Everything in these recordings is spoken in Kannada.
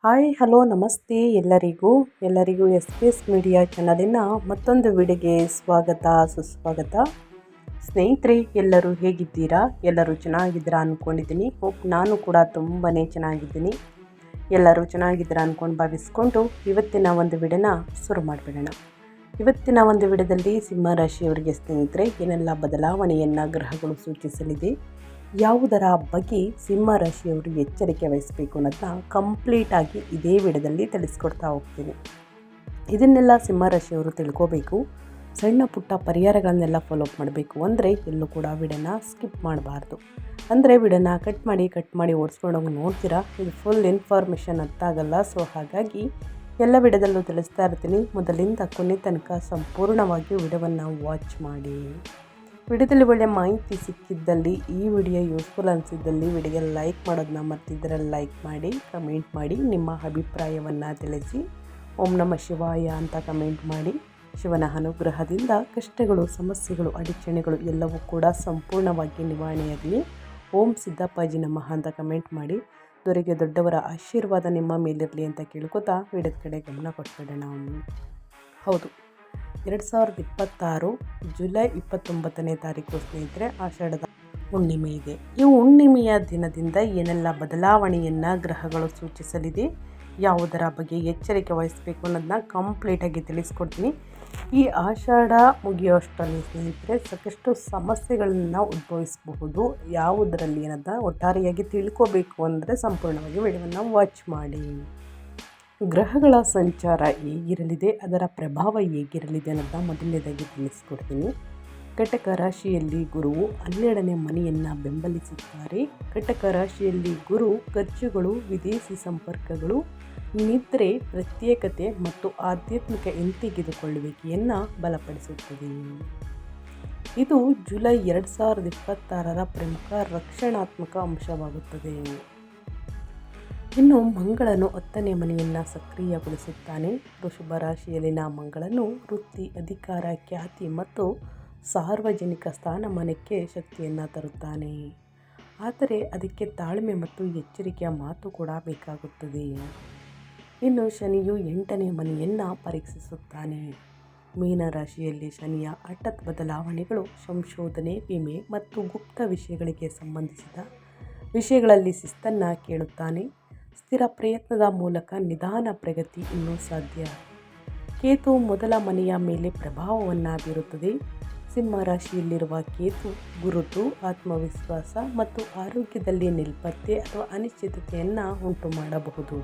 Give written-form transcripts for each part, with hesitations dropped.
ಹಾಯ್ ಹಲೋ ನಮಸ್ತೆ ಎಲ್ಲರಿಗೂ ಎಸ್ ಪಿ ಎಸ್ ಮೀಡಿಯಾ ಚಾನಲಿನ ಮತ್ತೊಂದು ವಿಡಿಯೋಗೆ ಸ್ವಾಗತ ಸುಸ್ವಾಗತ. ಸ್ನೇಹಿತರೆ, ಎಲ್ಲರೂ ಹೇಗಿದ್ದೀರಾ? ಎಲ್ಲರೂ ಚೆನ್ನಾಗಿದ್ದೀರಾ ಅಂದ್ಕೊಂಡಿದ್ದೀನಿ. ನಾನು ಕೂಡ ತುಂಬಾ ಚೆನ್ನಾಗಿದ್ದೀನಿ. ಎಲ್ಲರೂ ಚೆನ್ನಾಗಿದ್ದೀರಾ ಅಂದ್ಕೊಂಡು ಭಾವಿಸ್ಕೊಂಡು ಇವತ್ತಿನ ಒಂದು ವಿಡಿಯೋನ ಶುರು ಮಾಡಿಬಿಡೋಣ. ಇವತ್ತಿನ ಒಂದು ವಿಡಿಯೋದಲ್ಲಿ ಸಿಂಹ ರಾಶಿಯವರಿಗೆ ಸ್ನೇಹಿತರೆ ಏನೆಲ್ಲ ಬದಲಾವಣೆಯನ್ನು ಗ್ರಹಗಳು ಸೂಚಿಸಲಿದೆ, ಯಾವುದರ ಬಗ್ಗೆ ಸಿಂಹ ರಾಶಿಯವರು ಎಚ್ಚರಿಕೆ ವಹಿಸಬೇಕು ಅನ್ನೋದನ್ನ ಕಂಪ್ಲೀಟಾಗಿ ಇದೇ ವಿಡಿಯೋದಲ್ಲಿ ತಿಳಿಸ್ಕೊಡ್ತಾ ಹೋಗ್ತೀನಿ. ಇದನ್ನೆಲ್ಲ ಸಿಂಹ ರಾಶಿಯವರು ತಿಳ್ಕೋಬೇಕು. ಸಣ್ಣ ಪುಟ್ಟ ಪರಿಹಾರಗಳನ್ನೆಲ್ಲ ಫಾಲೋ ಅಪ್ ಮಾಡಬೇಕು ಅಂದರೆ ಎಲ್ಲೂ ಕೂಡ ವಿಡಿಯೋನ ಸ್ಕಿಪ್ ಮಾಡಬಾರ್ದು. ಅಂದರೆ ವಿಡಿಯೋನ ಕಟ್ ಮಾಡಿ ಓಡಿಸ್ಕೊಂಡೋಗಿ ನೋಡ್ತೀರಾ, ಇದು ಫುಲ್ ಇನ್ಫಾರ್ಮೇಷನ್ ಅರ್ಥ ಆಗಲ್ಲ. ಸೊ ಹಾಗಾಗಿ ಎಲ್ಲ ವಿಡಿಯೋದಲ್ಲೂ ತಿಳಿಸ್ತಾ ಇರ್ತೀನಿ. ಮೊದಲಿಂದ ಕೊನೆ ತನಕ ಸಂಪೂರ್ಣವಾಗಿ ವಿಡಿಯೋವನ್ನು ವಾಚ್ ಮಾಡಿ. ವಿಡಿಯೋದಲ್ಲಿ ಒಳ್ಳೆಯ ಮಾಹಿತಿ ಸಿಕ್ಕಿದ್ದಲ್ಲಿ, ಈ ವಿಡಿಯೋ ಯೂಸ್ಫುಲ್ ಅನಿಸಿದ್ದಲ್ಲಿ ವಿಡಿಯೋಗೆ ಲೈಕ್ ಮಾಡೋದನ್ನ ಮರ್ತಿದ್ದರೆ ಲೈಕ್ ಮಾಡಿ, ಕಮೆಂಟ್ ಮಾಡಿ, ನಿಮ್ಮ ಅಭಿಪ್ರಾಯವನ್ನು ತಿಳಿಸಿ. ಓಂ ನಮಃ ಶಿವಾಯ ಅಂತ ಕಮೆಂಟ್ ಮಾಡಿ. ಶಿವನ ಅನುಗ್ರಹದಿಂದ ಕಷ್ಟಗಳು, ಸಮಸ್ಯೆಗಳು, ಅಡಚಣೆಗಳು ಎಲ್ಲವೂ ಕೂಡ ಸಂಪೂರ್ಣವಾಗಿ ನಿವಾರಣೆಯಾಗಲಿ. ಓಂ ಸಿದ್ದಪ್ಪಾಜಿ ನಮಃ ಅಂತ ಕಮೆಂಟ್ ಮಾಡಿ. ದೊರೆಗೆ ದೊಡ್ಡವರ ಆಶೀರ್ವಾದ ನಿಮ್ಮ ಮೇಲಿರಲಿ ಅಂತ ಕೇಳ್ಕೊತಾ ವಿಡಿಯೋದ ಕಡೆ ಗಮನ ಕೊಟ್ಬಿಡೋಣ. ಹೌದು, 2026 ಜುಲೈ 29ನೇ ತಾರೀಕು ಸ್ನೇಹಿತರೆ ಆಷಾಢದ ಹುಣ್ಣಿಮೆ ಇದೆ. ಈ ಹುಣ್ಣಿಮೆಯ ದಿನದಿಂದ ಏನೆಲ್ಲ ಬದಲಾವಣೆಯನ್ನು ಗ್ರಹಗಳು ಸೂಚಿಸಲಿದೆ, ಯಾವುದರ ಬಗ್ಗೆ ಎಚ್ಚರಿಕೆ ವಹಿಸಬೇಕು ಅನ್ನೋದನ್ನ ಕಂಪ್ಲೀಟಾಗಿ ತಿಳಿಸ್ಕೊಡ್ತೀನಿ. ಈ ಆಷಾಢ ಮುಗಿಯೋಷ್ಟರಲ್ಲಿ ಸ್ನೇಹಿತರೆ ಸಾಕಷ್ಟು ಸಮಸ್ಯೆಗಳನ್ನು ಉದ್ಭವಿಸಬಹುದು. ಯಾವುದರಲ್ಲಿ ಅನ್ನೋದನ್ನ ಒಟ್ಟಾರೆಯಾಗಿ ತಿಳ್ಕೋಬೇಕು ಅಂದರೆ ಸಂಪೂರ್ಣವಾಗಿ ವಿಡಿಯೋವನ್ನು ವಾಚ್ ಮಾಡಿ. ಗ್ರಹಗಳ ಸಂಚಾರ ಹೇಗಿರಲಿದೆ, ಅದರ ಪ್ರಭಾವ ಹೇಗಿರಲಿದೆ ಅನ್ನೋದನ್ನ ಮೊದಲನೇದಾಗಿ ತಿಳಿಸ್ಕೊಡ್ತೀನಿ. ಕಟಕ ರಾಶಿಯಲ್ಲಿ ಗುರುವು 12ನೇ ಮನೆಯನ್ನು ಬೆಂಬಲಿಸುತ್ತಾರೆ. ಕಟಕ ರಾಶಿಯಲ್ಲಿ ಗುರು ಖರ್ಚುಗಳು, ವಿದೇಶಿ ಸಂಪರ್ಕಗಳು, ನಿದ್ರೆ, ಪ್ರತ್ಯೇಕತೆ ಮತ್ತು ಆಧ್ಯಾತ್ಮಿಕ ಹಿಂತೆಗೆದುಕೊಳ್ಳುವಿಕೆಯನ್ನು ಬಲಪಡಿಸುತ್ತದೆ. ಇದು ಜುಲೈ 2026ರ ಪ್ರಮುಖ ರಕ್ಷಣಾತ್ಮಕ ಅಂಶವಾಗುತ್ತದೆ. ಇನ್ನು ಮಂಗಳನು 10ನೇ ಮನೆಯನ್ನು ಸಕ್ರಿಯಗೊಳಿಸುತ್ತಾನೆ. ವೃಷಭ ರಾಶಿಯಲ್ಲಿನ ಮಂಗಳನು ವೃತ್ತಿ, ಅಧಿಕಾರ, ಖ್ಯಾತಿ ಮತ್ತು ಸಾರ್ವಜನಿಕ ಸ್ಥಾನಮಾನಕ್ಕೆ ಶಕ್ತಿಯನ್ನು ತರುತ್ತಾನೆ. ಆದರೆ ಅದಕ್ಕೆ ತಾಳ್ಮೆ ಮತ್ತು ಎಚ್ಚರಿಕೆಯ ಮಾತು ಕೂಡ ಬೇಕಾಗುತ್ತದೆ. ಇನ್ನು ಶನಿಯು 8ನೇ ಮನೆಯನ್ನು ಪರೀಕ್ಷಿಸುತ್ತಾನೆ. ಮೀನರಾಶಿಯಲ್ಲಿ ಶನಿಯ ಹಠಾತ್ ಬದಲಾವಣೆಗಳು ಸಂಶೋಧನೆ, ವಿಮೆ ಮತ್ತು ಗುಪ್ತ ವಿಷಯಗಳಿಗೆ ಸಂಬಂಧಿಸಿದ ವಿಷಯಗಳಲ್ಲಿ ಶಿಸ್ತನ್ನು ಕೇಳುತ್ತಾನೆ. ಸ್ಥಿರ ಪ್ರಯತ್ನದ ಮೂಲಕ ನಿಧಾನ ಪ್ರಗತಿ ಇನ್ನೂ ಸಾಧ್ಯ. ಕೇತು ಮೊದಲ ಮನೆಯ ಮೇಲೆ ಪ್ರಭಾವವನ್ನು ಬೀರುತ್ತದೆ. ಸಿಂಹ ರಾಶಿಯಲ್ಲಿರುವ ಕೇತು ಗುರುತು, ಆತ್ಮವಿಶ್ವಾಸ ಮತ್ತು ಆರೋಗ್ಯದಲ್ಲಿ ನಿರ್ಲಿಪ್ತತೆ ಅಥವಾ ಅನಿಶ್ಚಿತತೆಯನ್ನು ಉಂಟು ಮಾಡಬಹುದು.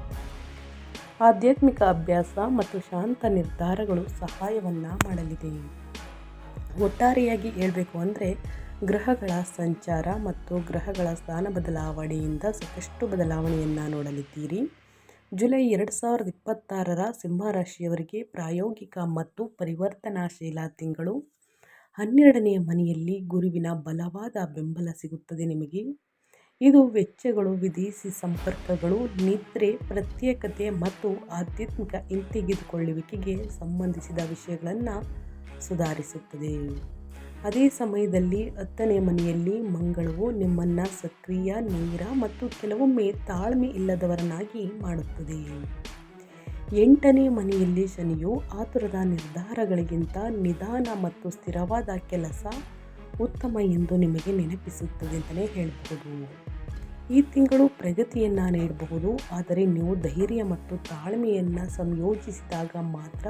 ಆಧ್ಯಾತ್ಮಿಕ ಅಭ್ಯಾಸ ಮತ್ತು ಶಾಂತ ನಿರ್ಧಾರಗಳು ಸಹಾಯವನ್ನು ಮಾಡಲಿದೆ. ಒಟ್ಟಾರೆಯಾಗಿ ಹೇಳಬೇಕು ಅಂದರೆ ಗ್ರಹಗಳ ಸಂಚಾರ ಮತ್ತು ಗ್ರಹಗಳ ಸ್ಥಾನ ಬದಲಾವಣೆಯಿಂದ ಸಾಕಷ್ಟು ಬದಲಾವಣೆಯನ್ನು ನೋಡಲಿದ್ದೀರಿ. ಜುಲೈ 2026ರ ಸಿಂಹ ರಾಶಿಯವರಿಗೆ ಪ್ರಾಯೋಗಿಕ ಮತ್ತು ಪರಿವರ್ತನಾಶೀಲ ತಿಂಗಳು. 12ನೇ ಮನೆಯಲ್ಲಿ ಗುರುವಿನ ಬಲವಾದ ಬೆಂಬಲ ಸಿಗುತ್ತದೆ ನಿಮಗೆ. ಇದು ವೆಚ್ಚಗಳು, ವಿದೇಶಿ ಸಂಪರ್ಕಗಳು, ನಿದ್ರೆ, ಪ್ರತ್ಯೇಕತೆ ಮತ್ತು ಆಧ್ಯಾತ್ಮಿಕ ಹಿಂತೆಗೆದುಕೊಳ್ಳುವಿಕೆಗೆ ಸಂಬಂಧಿಸಿದ ವಿಷಯಗಳನ್ನು ಸುಧಾರಿಸುತ್ತದೆ. ಅದೇ ಸಮಯದಲ್ಲಿ 10ನೇ ಮನೆಯಲ್ಲಿ ಮಂಗಳವು ನಿಮ್ಮನ್ನು ಸಕ್ರಿಯ, ನೇರ ಮತ್ತು ಕೆಲವೊಮ್ಮೆ ತಾಳ್ಮೆ ಇಲ್ಲದವರನ್ನಾಗಿ ಮಾಡುತ್ತದೆ. 8ನೇ ಮನೆಯಲ್ಲಿ ಶನಿಯು ಆತುರದ ನಿರ್ಧಾರಗಳಿಗಿಂತ ನಿಧಾನ ಮತ್ತು ಸ್ಥಿರವಾದ ಕೆಲಸ ಉತ್ತಮ ಎಂದು ನಿಮಗೆ ನೆನಪಿಸುತ್ತದೆ ಅಂತಲೇ ಹೇಳಬಹುದು. ಈ ತಿಂಗಳು ಪ್ರಗತಿಯನ್ನು ನೀಡಬಹುದು, ಆದರೆ ನೀವು ಧೈರ್ಯ ಮತ್ತು ತಾಳ್ಮೆಯನ್ನು ಸಂಯೋಜಿಸಿದಾಗ ಮಾತ್ರ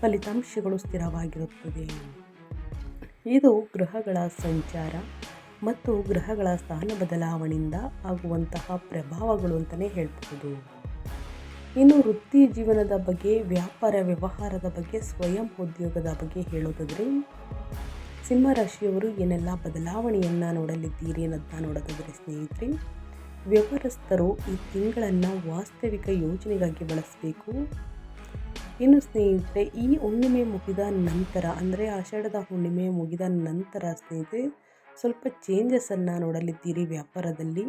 ಫಲಿತಾಂಶಗಳು ಸ್ಥಿರವಾಗಿರುತ್ತದೆ. ಇದು ಗ್ರಹಗಳ ಸಂಚಾರ ಮತ್ತು ಗ್ರಹಗಳ ಸ್ಥಾನ ಬದಲಾವಣೆಯಿಂದ ಆಗುವಂತಹ ಪ್ರಭಾವಗಳು ಅಂತಲೇ ಹೇಳಬಹುದು. ಇನ್ನು ವೃತ್ತಿ ಜೀವನದ ಬಗ್ಗೆ, ವ್ಯಾಪಾರ ವ್ಯವಹಾರದ ಬಗ್ಗೆ, ಸ್ವಯಂ ಉದ್ಯೋಗದ ಬಗ್ಗೆ ಹೇಳೋದಾದರೆ ಸಿಂಹ ರಾಶಿಯವರು ಏನೆಲ್ಲ ಬದಲಾವಣೆಯನ್ನು ನೋಡಲಿದ್ದೀರಿ ಅನ್ನೋದನ್ನ ನೋಡೋದಾದರೆ ಸ್ನೇಹಿತರೆ, ವ್ಯವಹಾರಸ್ಥರು ಈ ತಿಂಗಳನ್ನು ವಾಸ್ತವಿಕ ಯೋಜನೆಗಾಗಿ ಬಳಸಬೇಕು. ಇನ್ನು ಸ್ನೇಹಿತರೆ, ಈ ಹುಣ್ಣಿಮೆ ಮುಗಿದ ನಂತರ ಅಂದರೆ ಆಷಾಢದ ಹುಣ್ಣಿಮೆ ಮುಗಿದ ನಂತರ ಸ್ನೇಹಿತರೆ ಸ್ವಲ್ಪ ಚೇಂಜಸನ್ನು ನೋಡಲಿದ್ದೀರಿ. ವ್ಯಾಪಾರದಲ್ಲಿ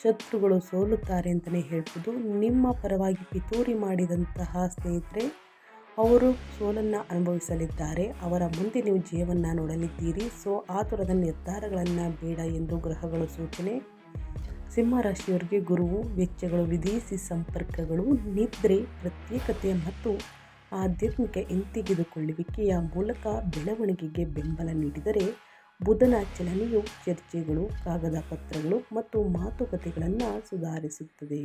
ಶತ್ರುಗಳು ಸೋಲುತ್ತಾರೆ ಅಂತಲೇ ಹೇಳ್ಬೋದು. ನಿಮ್ಮ ಪರವಾಗಿ ಪಿತೂರಿ ಮಾಡಿದಂತಹ ಸ್ನೇಹಿತರೆ ಅವರು ಸೋಲನ್ನು ಅನುಭವಿಸಲಿದ್ದಾರೆ. ಅವರ ಮುಂದೆ ನೀವು ಜಯವನ್ನು ನೋಡಲಿದ್ದೀರಿ. ಸೊ ಆತುರದ ನಿರ್ಧಾರಗಳನ್ನು ಬೇಡ ಎಂದು ಗ್ರಹಗಳು ಸೂಚನೆ. ಸಿಂಹರಾಶಿಯವರಿಗೆ ಗುರುವು ವೆಚ್ಚಗಳು, ವಿದೇಶಿ ಸಂಪರ್ಕಗಳು, ನಿದ್ರೆ, ಪ್ರತ್ಯೇಕತೆ ಮತ್ತು ಆಧ್ಯಾತ್ಮಿಕ ಹಿಂತೆಗೆದುಕೊಳ್ಳುವಿಕೆಯ ಮೂಲಕ ಬೆಳವಣಿಗೆಗೆ ಬೆಂಬಲ ನೀಡಿದರೆ, ಬುಧನ ಚಲನೆಯು ಚರ್ಚೆಗಳು, ಕಾಗದ ಪತ್ರಗಳು ಮತ್ತು ಮಾತುಕತೆಗಳನ್ನು ಸುಧಾರಿಸುತ್ತದೆ.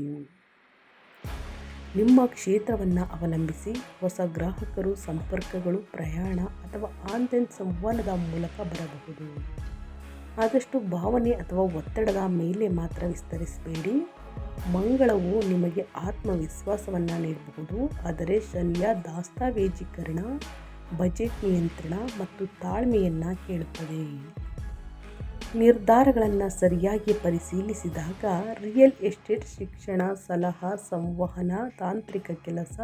ನಿಮ್ಮ ಕ್ಷೇತ್ರವನ್ನು ಅವಲಂಬಿಸಿ ಹೊಸ ಗ್ರಾಹಕರು, ಸಂಪರ್ಕಗಳು, ಪ್ರಯಾಣ ಅಥವಾ ಆನ್ಲೈನ್ ಸಂವಹನದ ಮೂಲಕ ಬರಬಹುದು. ಆದಷ್ಟು ಭಾವನೆ ಅಥವಾ ಒತ್ತಡದ ಮೇಲೆ ಮಾತ್ರ ವಿಸ್ತರಿಸಬೇಡಿ. ಮಂಗಳವು ನಿಮಗೆ ಆತ್ಮವಿಶ್ವಾಸವನ್ನು ನೀಡಬಹುದು, ಆದರೆ ಶನಿಯ ದಸ್ತಾವೇಜೀಕರಣ, ಬಜೆಟ್ ನಿಯಂತ್ರಣ ಮತ್ತು ತಾಳ್ಮೆಯನ್ನು ಕೇಳುತ್ತದೆ. ನಿರ್ಧಾರಗಳನ್ನು ಸರಿಯಾಗಿ ಪರಿಶೀಲಿಸಿದಾಗ ರಿಯಲ್ ಎಸ್ಟೇಟ್, ಶಿಕ್ಷಣ, ಸಲಹಾ, ಸಂವಹನ, ತಾಂತ್ರಿಕ ಕೆಲಸ,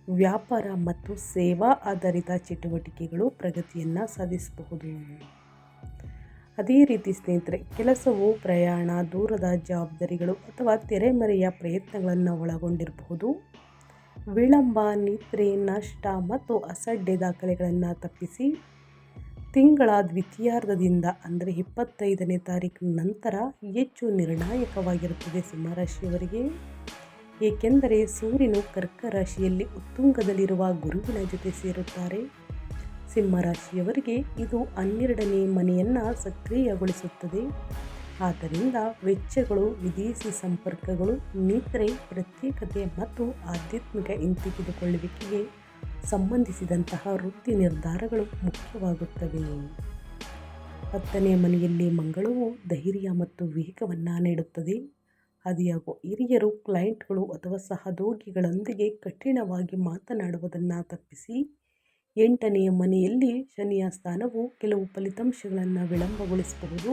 ವ್ಯಾಪಾರ ಮತ್ತು ಸೇವಾ ಆಧಾರಿತ ಚಟುವಟಿಕೆಗಳು ಪ್ರಗತಿಯನ್ನು ಸಾಧಿಸಬಹುದು. ಅದೇ ರೀತಿ ಸ್ನೇಹಿತರೆ, ಕೆಲಸವು ಪ್ರಯಾಣ, ದೂರದ ಜವಾಬ್ದಾರಿಗಳು ಅಥವಾ ತೆರೆಮರೆಯ ಪ್ರಯತ್ನಗಳನ್ನು ಒಳಗೊಂಡಿರಬಹುದು. ವಿಳಂಬ, ನಿದ್ರೆ, ನಷ್ಟ ಮತ್ತು ಅಸಡ್ಡೆ ದಾಖಲೆಗಳನ್ನು ತಪ್ಪಿಸಿ. ತಿಂಗಳ ದ್ವಿತೀಯಾರ್ಧದಿಂದ ಅಂದರೆ 25ನೇ ತಾರೀಕಿನ ನಂತರ ಹೆಚ್ಚು ನಿರ್ಣಾಯಕವಾಗಿರುತ್ತದೆ ಸಿಂಹರಾಶಿಯವರಿಗೆ. ಏಕೆಂದರೆ ಸೂರ್ಯನು ಕರ್ಕ ರಾಶಿಯಲ್ಲಿ ಉತ್ತುಂಗದಲ್ಲಿರುವ ಗುರುವಿನ ಜೊತೆ ಸೇರುತ್ತಾರೆ. ಸಿಂಹರಾಶಿಯವರಿಗೆ ಇದು 12ನೇ ಮನೆಯನ್ನು ಸಕ್ರಿಯಗೊಳಿಸುತ್ತದೆ. ಆದ್ದರಿಂದ ವೆಚ್ಚಗಳು, ವಿದೇಶಿ ಸಂಪರ್ಕಗಳು, ನಿದ್ರೆ, ಪ್ರತ್ಯೇಕತೆ ಮತ್ತು ಆಧ್ಯಾತ್ಮಿಕ ಹಿಂತೆಗೆದುಕೊಳ್ಳುವಿಕೆಗೆ ಸಂಬಂಧಿಸಿದಂತಹ ವೃತ್ತಿ ನಿರ್ಧಾರಗಳು ಮುಖ್ಯವಾಗುತ್ತವೆ. 10ನೇ ಮನೆಯಲ್ಲಿ ಮಂಗಳವು ಧೈರ್ಯ ಮತ್ತು ವೇಗವನ್ನು ನೀಡುತ್ತದೆ. ಆದಾಗ್ಯೂ ಹಿರಿಯರು, ಕ್ಲೈಂಟ್ಗಳು ಅಥವಾ ಸಹೋದ್ಯೋಗಿಗಳೊಂದಿಗೆ ಕಠಿಣವಾಗಿ ಮಾತನಾಡುವುದನ್ನು ತಪ್ಪಿಸಿ. 8ನೇ ಮನೆಯಲ್ಲಿ ಶನಿಯ ಸ್ಥಾನವು ಕೆಲವು ಫಲಿತಾಂಶಗಳನ್ನು ವಿಳಂಬಗೊಳಿಸಬಹುದು,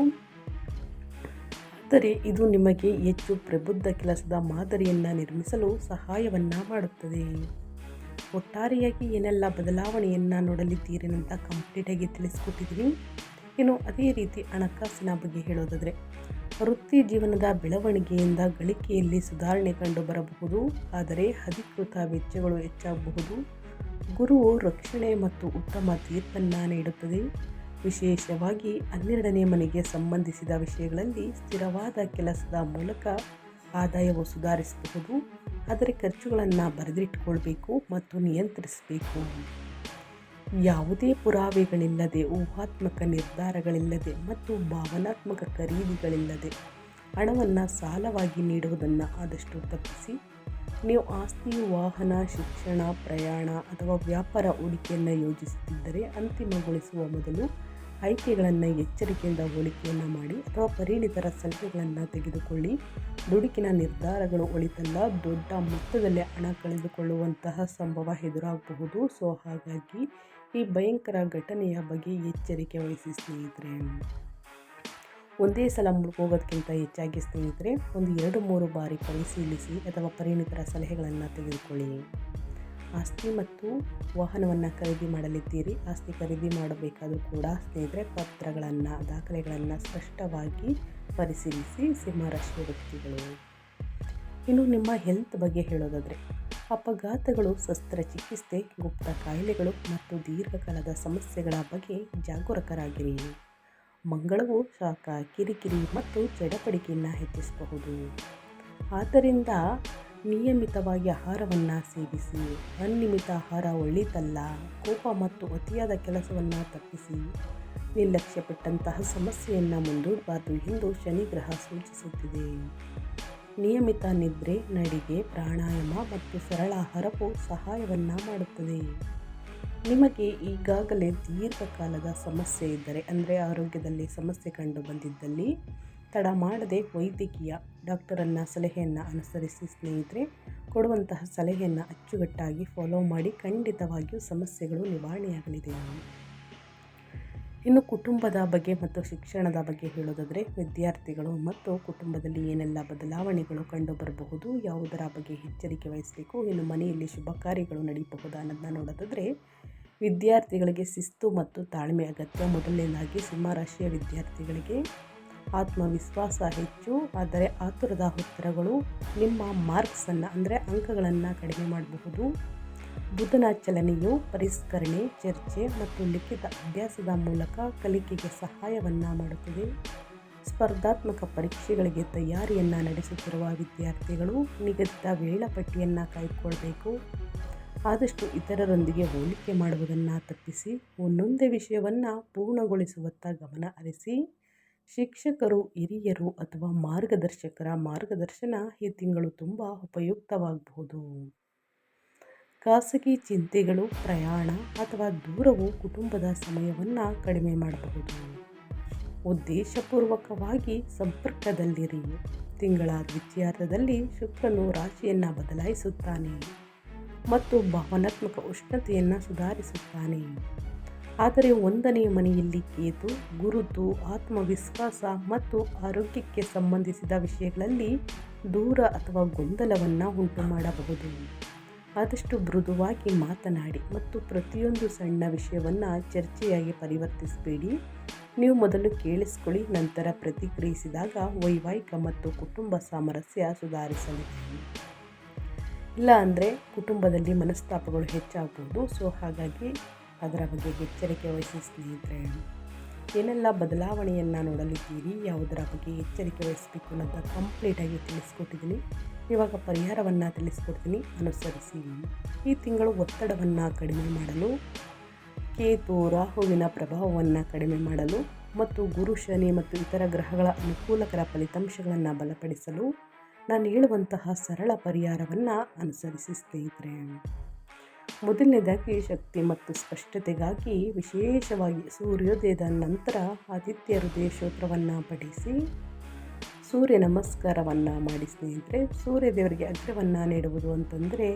ಆದರೆ ಇದು ನಿಮಗೆ ಹೆಚ್ಚು ಪ್ರಬುದ್ಧ ಕೆಲಸದ ಮಾದರಿಯನ್ನು ನಿರ್ಮಿಸಲು ಸಹಾಯವನ್ನು ಮಾಡುತ್ತದೆ. ಒಟ್ಟಾರೆಯಾಗಿ ಏನೆಲ್ಲ ಬದಲಾವಣೆಯನ್ನು ನೋಡಲಿದ್ದೀರಿ ಅಂತ ಕಂಪ್ಲೀಟಾಗಿ ತಿಳಿಸ್ಕೊಟ್ಟಿದ್ದೀನಿ. ಇನ್ನು ಅದೇ ರೀತಿ ಹಣಕಾಸಿನ ಬಗ್ಗೆ ಹೇಳೋದಾದರೆ, ವೃತ್ತಿ ಜೀವನದ ಬೆಳವಣಿಗೆಯಿಂದ ಗಳಿಕೆಯಲ್ಲಿ ಸುಧಾರಣೆ ಕಂಡು ಬರಬಹುದು, ಆದರೆ ಅಧಿಕೃತ ವೆಚ್ಚಗಳು ಹೆಚ್ಚಾಗಬಹುದು. ಗುರುವು ರಕ್ಷಣೆ ಮತ್ತು ಉತ್ತಮ ತೀರ್ಪನ್ನು ನೀಡುತ್ತದೆ. ವಿಶೇಷವಾಗಿ 12ನೇ ಮನೆಗೆ ಸಂಬಂಧಿಸಿದ ವಿಷಯಗಳಲ್ಲಿ ಸ್ಥಿರವಾದ ಕೆಲಸದ ಮೂಲಕ ಆದಾಯವು ಸುಧಾರಿಸಬಹುದು, ಆದರೆ ಖರ್ಚುಗಳನ್ನು ಬರೆದಿಟ್ಟುಕೊಳ್ಬೇಕು ಮತ್ತು ನಿಯಂತ್ರಿಸಬೇಕು. ಯಾವುದೇ ಪುರಾವೆಗಳಿಲ್ಲದೆ, ಊಹಾತ್ಮಕ ನಿರ್ಧಾರಗಳಿಲ್ಲದೆ ಮತ್ತು ಭಾವನಾತ್ಮಕ ಖರೀದಿಗಳಿಲ್ಲದೆ ಹಣವನ್ನು ಸಾಲವಾಗಿ ನೀಡುವುದನ್ನು ಆದಷ್ಟು ತಪ್ಪಿಸಿ. ನೀವು ಆಸ್ತಿ, ವಾಹನ, ಶಿಕ್ಷಣ, ಪ್ರಯಾಣ ಅಥವಾ ವ್ಯಾಪಾರ ಹೂಡಿಕೆಯನ್ನು ಯೋಜಿಸುತ್ತಿದ್ದರೆ ಅಂತಿಮಗೊಳಿಸುವ ಮೊದಲು ಆಯ್ಕೆಗಳನ್ನು ಎಚ್ಚರಿಕೆಯಿಂದ ಹೋಲಿಕೆಯನ್ನು ಮಾಡಿ ಅಥವಾ ಪರಿಣಿತರ ಸಲಹೆಗಳನ್ನು ತೆಗೆದುಕೊಳ್ಳಿ. ದುಡುಕಿನ ನಿರ್ಧಾರಗಳು ಒಳಿತಲ್ಲ, ದೊಡ್ಡ ಮೊತ್ತದಲ್ಲಿ ಹಣ ಕಳೆದುಕೊಳ್ಳುವಂತಹ ಸಂಭವ ಎದುರಾಗಬಹುದು. ಸೊ ಹಾಗಾಗಿ ಈ ಭಯಂಕರ ಘಟನೆಯ ಬಗ್ಗೆ ಎಚ್ಚರಿಕೆ ವಹಿಸಿ ಸ್ನೇಹಿತರೆ. ಒಂದೇ ಸಲ ಮುಳುಗೋಗೋದಕ್ಕಿಂತ ಹೆಚ್ಚಾಗಿ ಸ್ನೇಹಿತರೆ, ಒಂದು 2-3 ಬಾರಿ ಪರಿಶೀಲಿಸಿ ಅಥವಾ ಪರಿಣಿತರ ಸಲಹೆಗಳನ್ನು ತೆಗೆದುಕೊಳ್ಳಿ. ಆಸ್ತಿ ಮತ್ತು ವಾಹನವನ್ನು ಖರೀದಿ ಮಾಡಲಿದ್ದೀರಿ. ಆಸ್ತಿ ಖರೀದಿ ಮಾಡಬೇಕಾದರೂ ಕೂಡ ಸ್ನೇಹಿತರೆ ಪತ್ರಗಳನ್ನು, ದಾಖಲೆಗಳನ್ನು ಸ್ಪಷ್ಟವಾಗಿ ಪರಿಶೀಲಿಸಿ ಸಿಂಹರಾಶಿಯ ವ್ಯಕ್ತಿಗಳು. ಇನ್ನು ನಿಮ್ಮ ಹೆಲ್ತ್ ಬಗ್ಗೆ ಹೇಳೋದಾದರೆ, ಅಪಘಾತಗಳು, ಶಸ್ತ್ರಚಿಕಿತ್ಸೆ, ಗುಪ್ತ ಕಾಯಿಲೆಗಳು ಮತ್ತು ದೀರ್ಘಕಾಲದ ಸಮಸ್ಯೆಗಳ ಬಗ್ಗೆ ಜಾಗರೂಕರಾಗಿರಿ. ಮಂಗಳವು ಶಾಖ, ಕಿರಿಕಿರಿ ಮತ್ತು ಚಡಪಡಿಕೆಯನ್ನು ಹೆಚ್ಚಿಸಬಹುದು. ಆದ್ದರಿಂದ ನಿಯಮಿತವಾಗಿ ಆಹಾರವನ್ನು ಸೇವಿಸಿ. ಅನಿಯಮಿತ ಆಹಾರ ಒಳ್ಳೆಯದಲ್ಲ. ಕೋಪ ಮತ್ತು ಅತಿಯಾದ ಕೆಲಸವನ್ನು ತಪ್ಪಿಸಿ. ನಿರ್ಲಕ್ಷ್ಯಪಟ್ಟಂತಹ ಸಮಸ್ಯೆಯನ್ನು ಮುಂದೂಡಬಾರದು ಎಂದು ಶನಿ ಗ್ರಹ ಸೂಚಿಸುತ್ತಿದೆ. ನಿಯಮಿತ ನಿದ್ರೆ, ನಡಿಗೆ, ಪ್ರಾಣಾಯಾಮ ಮತ್ತು ಸರಳ ಆಹಾರವು ಸಹಾಯವನ್ನು ಮಾಡುತ್ತದೆ. ನಿಮಗೆ ಈಗಾಗಲೇ ದೀರ್ಘಕಾಲದ ಸಮಸ್ಯೆ ಇದ್ದರೆ, ಅಂದರೆ ಆರೋಗ್ಯದಲ್ಲಿ ಸಮಸ್ಯೆ ಕಂಡು ಬಂದಿದ್ದಲ್ಲಿ ತಡ ಮಾಡದೆ ವೈದ್ಯಕೀಯ ಡಾಕ್ಟರನ್ನು ಸಲಹೆಯನ್ನು ಅನುಸರಿಸಿ ಸ್ನೇಹಿತರೆ. ಕೊಡುವಂತಹ ಸಲಹೆಯನ್ನು ಅಚ್ಚುಕಟ್ಟಾಗಿ ಫಾಲೋ ಮಾಡಿ. ಖಂಡಿತವಾಗಿಯೂ ಸಮಸ್ಯೆಗಳು ನಿವಾರಣೆಯಾಗಲಿದೆ. ಇನ್ನು ಕುಟುಂಬದ ಬಗ್ಗೆ ಮತ್ತು ಶಿಕ್ಷಣದ ಬಗ್ಗೆ ಹೇಳೋದಾದರೆ, ವಿದ್ಯಾರ್ಥಿಗಳು ಮತ್ತು ಕುಟುಂಬದಲ್ಲಿ ಏನೆಲ್ಲ ಬದಲಾವಣೆಗಳು ಕಂಡು ಬರಬಹುದು, ಯಾವುದರ ಬಗ್ಗೆ ಎಚ್ಚರಿಕೆ ವಹಿಸಬೇಕು, ಇನ್ನು ಮನೆಯಲ್ಲಿ ಶುಭ ಕಾರ್ಯಗಳು ನಡೆಯಬಹುದಾ ಅನ್ನೋದನ್ನ ನೋಡೋದಾದರೆ, ವಿದ್ಯಾರ್ಥಿಗಳಿಗೆ ಶಿಸ್ತು ಮತ್ತು ತಾಳ್ಮೆ ಅಗತ್ಯ. ಮೊದಲನೇದಾಗಿ ಸಿಂಹರಾಶಿಯ ವಿದ್ಯಾರ್ಥಿಗಳಿಗೆ ಆತ್ಮವಿಶ್ವಾಸ ಹೆಚ್ಚು, ಆದರೆ ಆತುರದ ಉತ್ತರಗಳು ನಿಮ್ಮ ಮಾರ್ಕ್ಸನ್ನು ಅಂದರೆ ಅಂಕಗಳನ್ನು ಕಡಿಮೆ ಮಾಡಬಹುದು. ಬುಧನ ಚಲನೆಯು ಪರಿಷ್ಕರಣೆ, ಚರ್ಚೆ ಮತ್ತು ಲಿಖಿತ ಅಭ್ಯಾಸದ ಮೂಲಕ ಕಲಿಕೆಗೆ ಸಹಾಯವನ್ನು ಮಾಡುತ್ತದೆ. ಸ್ಪರ್ಧಾತ್ಮಕ ಪರೀಕ್ಷೆಗಳಿಗೆ ತಯಾರಿಯನ್ನು ನಡೆಸುತ್ತಿರುವ ವಿದ್ಯಾರ್ಥಿಗಳು ನಿಗದಿತ ವೇಳಾಪಟ್ಟಿಯನ್ನು ಕಾಯ್ದುಕೊಳ್ಬೇಕು. ಆದಷ್ಟು ಇತರರೊಂದಿಗೆ ಹೋಲಿಕೆ ಮಾಡುವುದನ್ನು ತಪ್ಪಿಸಿ ಒಂದೊಂದೇ ವಿಷಯವನ್ನು ಪೂರ್ಣಗೊಳಿಸುವತ್ತ ಗಮನ ಹರಿಸಿ. ಶಿಕ್ಷಕರು, ಹಿರಿಯರು ಅಥವಾ ಮಾರ್ಗದರ್ಶಕರ ಮಾರ್ಗದರ್ಶನ ಈ ತಿಂಗಳು ತುಂಬ ಉಪಯುಕ್ತವಾಗಬಹುದು. ಖಾಸಗಿ ಚಿಂತೆಗಳು, ಪ್ರಯಾಣ ಅಥವಾ ದೂರವು ಕುಟುಂಬದ ಸಮಯವನ್ನು ಕಡಿಮೆ ಮಾಡಬಹುದು. ಉದ್ದೇಶಪೂರ್ವಕವಾಗಿ ಸಂಪರ್ಕದಲ್ಲಿರಿ. ತಿಂಗಳ ದ್ವಿತೀಯಾರ್ಧದಲ್ಲಿ ಶುಕ್ರನು ರಾಶಿಯನ್ನು ಬದಲಾಯಿಸುತ್ತಾನೆ ಮತ್ತು ಭಾವನಾತ್ಮಕ ಉಷ್ಣತೆಯನ್ನು ಸುಧಾರಿಸುತ್ತಾನೆ. ಆದರೆ 1ನೇ ಮನೆಯಲ್ಲಿ ಕೇತು, ಗುರುತು, ಆತ್ಮವಿಶ್ವಾಸ ಮತ್ತು ಆರೋಗ್ಯಕ್ಕೆ ಸಂಬಂಧಿಸಿದ ವಿಷಯಗಳಲ್ಲಿ ದೂರ ಅಥವಾ ಗೊಂದಲವನ್ನು ಉಂಟು ಮಾಡಬಹುದು. ಆದಷ್ಟು ಮೃದುವಾಗಿ ಮಾತನಾಡಿ ಮತ್ತು ಪ್ರತಿಯೊಂದು ಸಣ್ಣ ವಿಷಯವನ್ನು ಚರ್ಚೆಯಾಗಿ ಪರಿವರ್ತಿಸಬೇಡಿ. ನೀವು ಮೊದಲು ಕೇಳಿಸಿಕೊಳ್ಳಿ, ನಂತರ ಪ್ರತಿಕ್ರಿಯಿಸಿದಾಗ ವೈವಾಹಿಕ ಮತ್ತು ಕುಟುಂಬ ಸಾಮರಸ್ಯ ಸುಧಾರಿಸಲಿದೆ. ಇಲ್ಲ ಅಂದರೆ ಕುಟುಂಬದಲ್ಲಿ ಮನಸ್ತಾಪಗಳು ಹೆಚ್ಚಾಗಬಹುದು. ಸೊ ಹಾಗಾಗಿ ಅದರ ಬಗ್ಗೆ ಎಚ್ಚರಿಕೆ ವಹಿಸಿ ಸ್ನೇಹಿತರೆ. ಏನೆಲ್ಲ ಬದಲಾವಣೆಯನ್ನು ನೋಡಲಿದ್ದೀರಿ, ಯಾವುದರ ಬಗ್ಗೆ ಎಚ್ಚರಿಕೆ ವಹಿಸಬೇಕು ಅನ್ನೋದು ಕಂಪ್ಲೀಟಾಗಿ ತಿಳಿಸ್ಕೊಟ್ಟಿದ್ದೀನಿ. ಇವಾಗ ಪರಿಹಾರವನ್ನು ತಿಳಿಸ್ಕೊಡ್ತೀನಿ, ಅನುಸರಿಸಿ. ಈ ತಿಂಗಳು ಒತ್ತಡವನ್ನು ಕಡಿಮೆ ಮಾಡಲು, ಕೇತು ರಾಹುವಿನ ಪ್ರಭಾವವನ್ನು ಕಡಿಮೆ ಮಾಡಲು ಮತ್ತು ಗುರು, ಶನಿ ಮತ್ತು ಇತರ ಗ್ರಹಗಳ ಅನುಕೂಲಕರ ಫಲಿತಾಂಶಗಳನ್ನು ಬಲಪಡಿಸಲು ನಾನು ಹೇಳುವಂತಹ ಸರಳ ಪರಿಹಾರವನ್ನು ಅನುಸರಿಸಿ ಸ್ನೇಹಿತರೆ. ಮೊದಲನೇದಾಗಿ ಶಕ್ತಿ ಮತ್ತು ಸ್ಪಷ್ಟತೆಗಾಗಿ ವಿಶೇಷವಾಗಿ ಸೂರ್ಯೋದಯದ ನಂತರ ಆದಿತ್ಯ ಹೃದಯ ಸ್ತೋತ್ರವನ್ನು ಪಠಿಸಿ ಸೂರ್ಯ ನಮಸ್ಕಾರವನ್ನು ಮಾಡಿ ಸ್ನೇಹಿತರೆ. ಸೂರ್ಯ ದೇವರಿಗೆ ಅಗ್ರವನ್ನು ನೀಡುವುದು ಅಂತಂದರೆ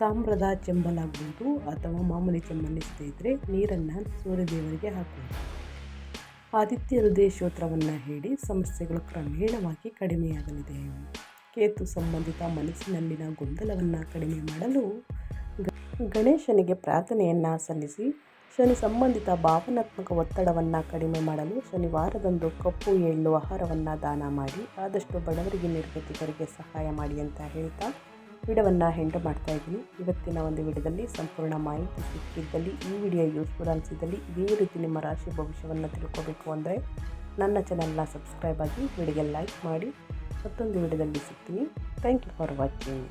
ತಾಮ್ರದ ಚೆಂಬಲಾಗುವುದು ಅಥವಾ ಮಾಮೂಲಿ ಚೆಂಬಲ್ಲಿ ಸ್ನೇಹಿತರೆ ನೀರನ್ನು ಸೂರ್ಯ ದೇವರಿಗೆ ಹಾಕುವುದು. ಆದಿತ್ಯ ಹೃದಯ ಸ್ತೋತ್ರವನ್ನು ಹೇಳಿ ಸಮಸ್ಯೆಗಳು ಕ್ರಮೇಣವಾಗಿ ಕಡಿಮೆಯಾಗಲಿದೆ. ಕೇತು ಸಂಬಂಧಿತ ಮನಸ್ಸಿನಲ್ಲಿನ ಗೊಂದಲವನ್ನು ಕಡಿಮೆ ಮಾಡಲು ಗಣೇಶನಿಗೆ ಪ್ರಾರ್ಥನೆಯನ್ನು ಸಲ್ಲಿಸಿ. ಶನಿ ಸಂಬಂಧಿತ ಭಾವನಾತ್ಮಕ ಒತ್ತಡವನ್ನು ಕಡಿಮೆ ಮಾಡಲು ಶನಿವಾರದಂದು ಕಪ್ಪು ಎಳ್ಳು ಆಹಾರವನ್ನು ದಾನ ಮಾಡಿ. ಆದಷ್ಟು ಬಡವರಿಗೆ, ನಿರ್ಗತಿಕರಿಗೆ ಸಹಾಯ ಮಾಡಿ ಅಂತ ಹೇಳ್ತಾ ವಿಡಿಯೋವನ್ನು ಎಂಡ್ ಮಾಡ್ತಾ ಇದ್ದೀನಿ. ಇವತ್ತಿನ ಒಂದು ವಿಡಿಯೋದಲ್ಲಿ ಸಂಪೂರ್ಣ ಮಾಹಿತಿ ಸಿಕ್ಕಿದ್ದಲ್ಲಿ, ಈ ವಿಡಿಯೋ ಯೂಸ್ಫುಲ್ ಅನಿಸಿದ್ದಲ್ಲಿ, ಇದೇ ರೀತಿ ನಿಮ್ಮ ರಾಶಿ ಭವಿಷ್ಯವನ್ನು ತಿಳ್ಕೋಬೇಕು ಅಂದರೆ ನನ್ನ ಚಾನಲ್ನ ಸಬ್ಸ್ಕ್ರೈಬ್ ಆಗಿ, ವಿಡಿಯೋಗೆ ಲೈಕ್ ಮಾಡಿ. ಮತ್ತೊಂದು ವಿಡಿಯೋದಲ್ಲಿ ಸಿಗ್ತೀನಿ. Thank you for watching.